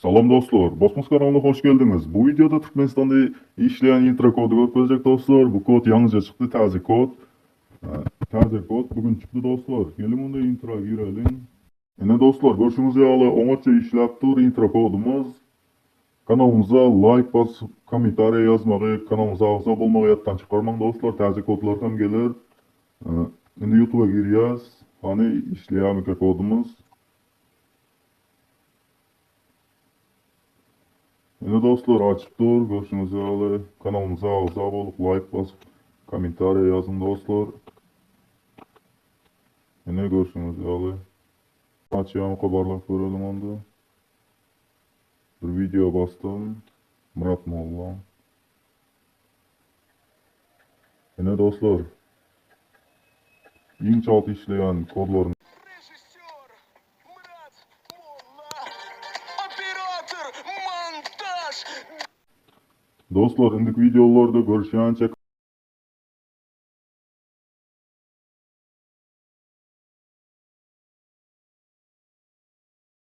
Salam dostlar, Bosmos kanalına hoş geldiniz. Bu videoda Türkmenistan'da işleyen intro kodu görüp dostlar. Bu kod yalnızca çıktı, taze kod. Taze kod bugün çıktı dostlar. Gelin onda intro girelim. Yine dostlar, görüşünüz yağlı. Onatça işleptir intro kodumuz. Kanalımıza like basıp, komentariya yazmağı, kanalımıza abone olmağı yattan çıkarmayın dostlar. Taze kodlar hem gelir. Şimdi YouTube'a giriyoruz. Hani işleyen mikro kodumuz. Yine dostlar açıktır. Görüşünüz yağlı. Kanalımıza abone olup like basıp komentariya yazın dostlar. Yine görüşünüz yağlı. Açıyorum haberler görelim onda. Bir video bastım. Murat Molla. Yine dostlar. İnşaat işleyen kodların. Режиссер Мрат Молла. Оператор монтаж. Dostlar indik videolarda görüşen